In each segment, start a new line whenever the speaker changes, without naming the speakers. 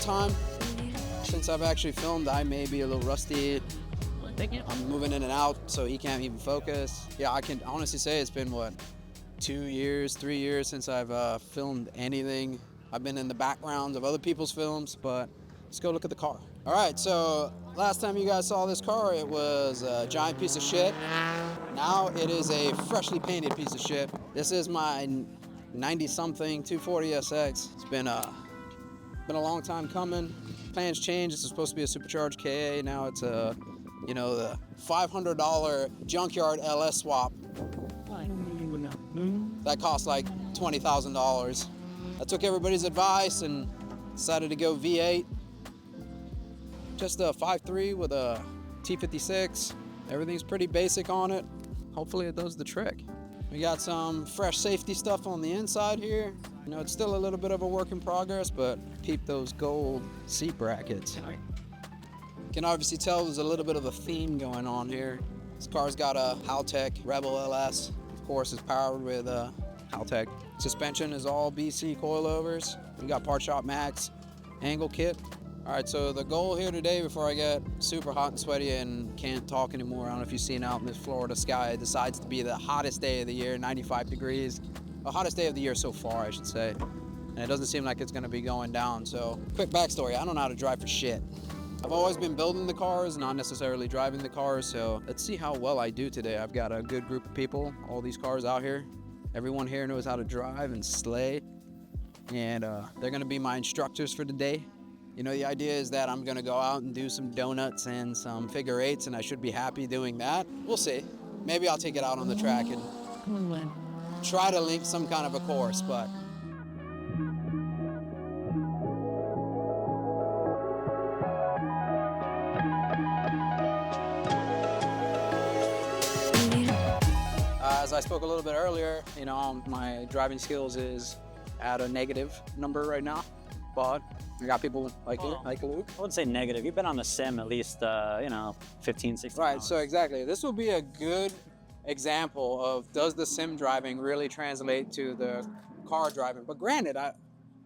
time since I've actually filmed. I may be a little rusty. I'm moving in and out, so he can't even focus. Yeah, I can honestly say it's been, what, 2 years, 3 years since I've filmed anything. I've been in the backgrounds of other people's films, but let's go look at the car. All right, so last time you guys saw this car, it was a giant piece of shit. Now it is a freshly painted piece of shit. This is my 90-something 240 SX. It's been a long time coming. Plans changed. This is supposed to be a supercharged KA. Now it's a, you know, the $500 junkyard LS swap. That cost like $20,000. I took everybody's advice and decided to go V8. Just a 5.3 with a T56. Everything's pretty basic on it. Hopefully it does the trick. We got some fresh safety stuff on the inside here. You know, it's still a little bit of a work in progress, but peep those gold seat brackets. You can obviously tell there's a little bit of a theme going on here. This car's got a Haltech Rebel LS. Of course, it's powered with Haltech. Suspension is all BC coilovers. We got Part Shop Max angle kit. All right, so the goal here today, before I get super hot and sweaty and can't talk anymore, I don't know if you've seen out in this Florida sky, it decides to be the hottest day of the year, 95 degrees. The hottest day of the year so far, I should say. And it doesn't seem like it's gonna be going down. So quick backstory, I don't know how to drive for shit. I've always been building the cars, not necessarily driving the cars. So let's see how well I do today. I've got a good group of people, all these cars out here. Everyone here knows how to drive and slay. And they're gonna be my instructors for today. You know, the idea is that I'm gonna go out and do some donuts and some figure eights, and I should be happy doing that. We'll see. Maybe I'll take it out on the track and try to link some kind of a course, but. As I spoke a little bit earlier, you know, my driving skills is at a negative number right now, but I got people like you, like Luke.
I wouldn't say negative. You've been on the sim at least, you know, 15, 16
Right,
hours.
so exactly. This will be a good example of, does the sim driving really translate to the car driving? But granted,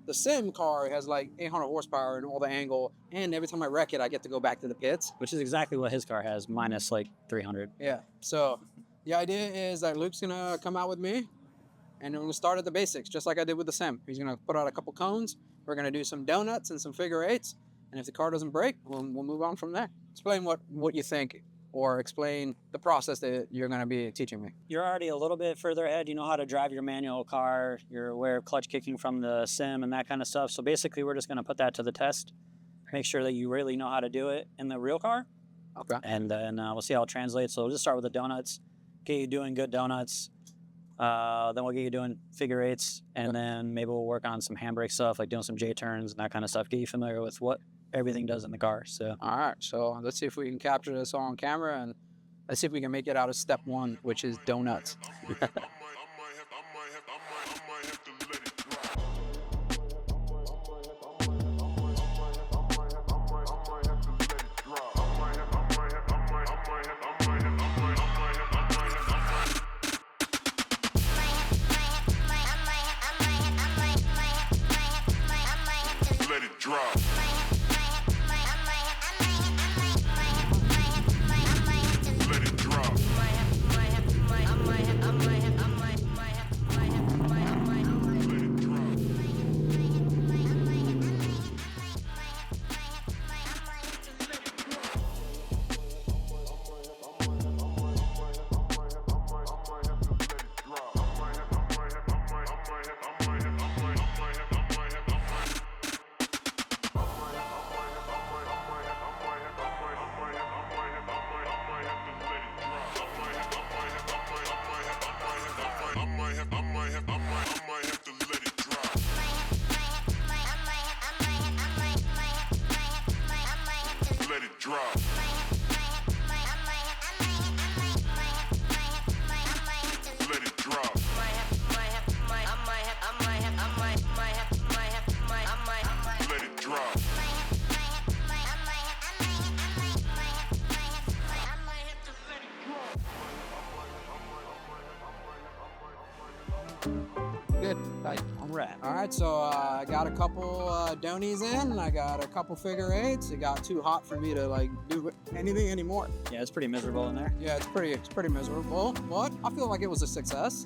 the sim car has like 800 horsepower and all the angle, and every time I wreck it, I get to go back to the pits.
Which is exactly what his car has, minus like 300.
Yeah, so the idea is that Luke's gonna come out with me, and we're gonna start at the basics, just like I did with the sim. He's gonna put out a couple cones. We're gonna do some donuts and some figure eights, and if the car doesn't break, we'll move on from there. Explain what you think, or explain the process that you're gonna be teaching me.
You're already a little bit further ahead. You know how to drive your manual car. You're aware of clutch kicking from the sim and that kind of stuff. So basically, we're just gonna put that to the test. Make sure that you really know how to do it in the real car.
Okay.
And then we'll see how it translates. So we'll just start with the donuts, get you doing good donuts. Then we'll get you doing figure eights, and then maybe we'll work on some handbrake stuff, like doing some J-turns and that kind of stuff, get you familiar with what everything does in the car. So,
all right, so let's see if we can capture this all on camera, and let's see if we can make it out of step one, which is donuts. Good. Right.
all at.
All right, so I got a couple donies in. I got a couple figure eights. It got too hot for me to like do anything anymore.
Yeah, it's pretty miserable in there.
Yeah, it's pretty miserable, but I feel like it was a success.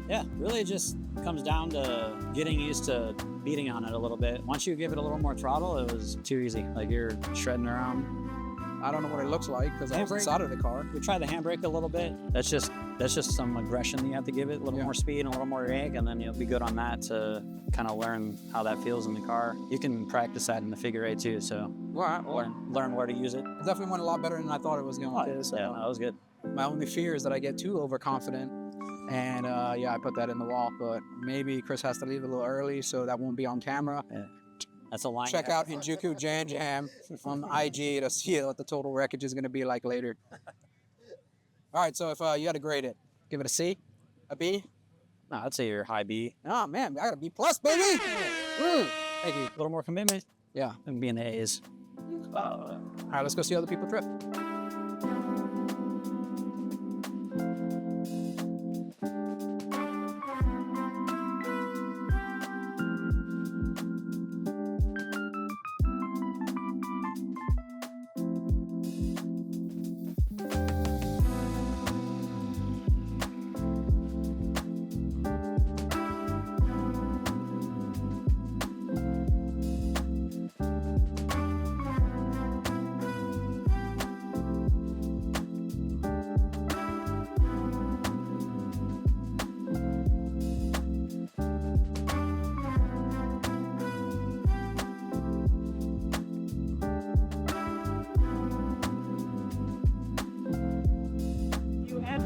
Yeah, really it just comes down to getting used to beating on it a little bit. Once you give it a little more throttle, it was too easy. Like you're shredding around.
I don't know what it looks like because I was inside of the car.
We try the handbrake a little bit. That's just some aggression you have to give it, a little more speed and a little more yank, and then you'll be good on that to kind of learn how that feels in the car. You can practice that in the figure eight too, so learn where to use it.
It definitely went a lot better than I thought it was going to. So
yeah, that was good.
My only fear is that I get too overconfident, and yeah, I put that in the wall. But maybe Chris has to leave a little early, so that won't be on camera.
Yeah. That's a line.
Check out Enjuku Jam on IG to see what the total wreckage is going to be like later. All right, so if you had to grade it, give it a C, a B?
No, I'd say you're high B.
Oh, man, I got a B+, baby! Thank you.
A little more commitment.
Yeah.
And being the A's.
All right, let's go see other people trip.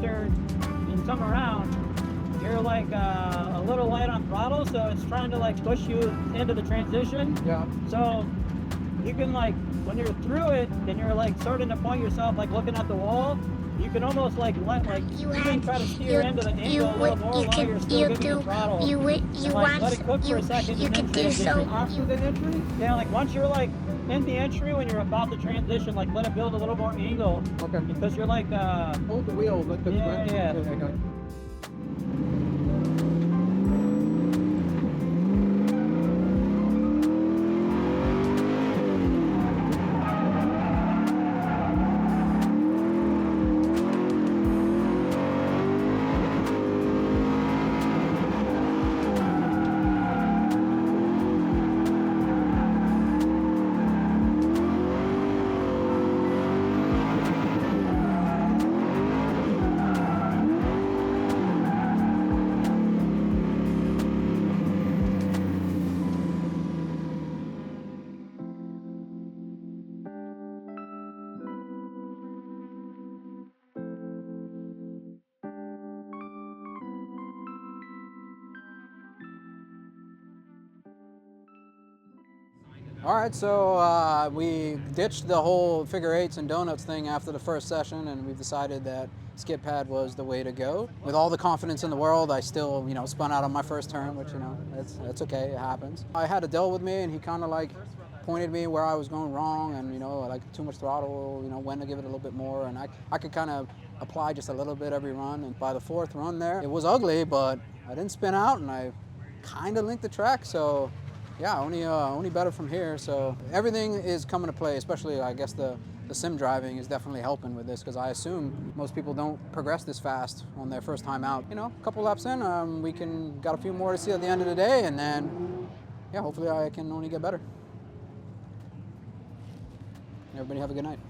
And come around, you're like a little light on throttle, so it's trying to like push you into the transition.
Yeah.
So you can like, when you're through it and you're like starting to point yourself like looking at the wall, you can almost like let you can try to steer into the angle a little more while you're still giving the throttle. Let it cook for a second and then transition after the entry. Yeah, like once you're like in the entry, when you're about to transition, like let it build a little more angle.
Okay.
Because you're like
hold the wheel.
Yeah.
Okay. All right, so we ditched the whole figure eights and donuts thing after the first session, and we've decided that skid pad was the way to go. With all the confidence in the world, I still, spun out on my first turn, which, that's okay, it happens. I had Adele with me, and he kind of like pointed me where I was going wrong, and like too much throttle, when to give it a little bit more, and I could kind of apply just a little bit every run. And by the fourth run there, it was ugly, but I didn't spin out, and I kind of linked the track, so. Yeah, only better from here. So everything is coming to play, especially I guess the sim driving is definitely helping with this, because I assume most people don't progress this fast on their first time out. A couple laps in, got a few more to see at the end of the day, and then yeah, hopefully I can only get better. Everybody have a good night.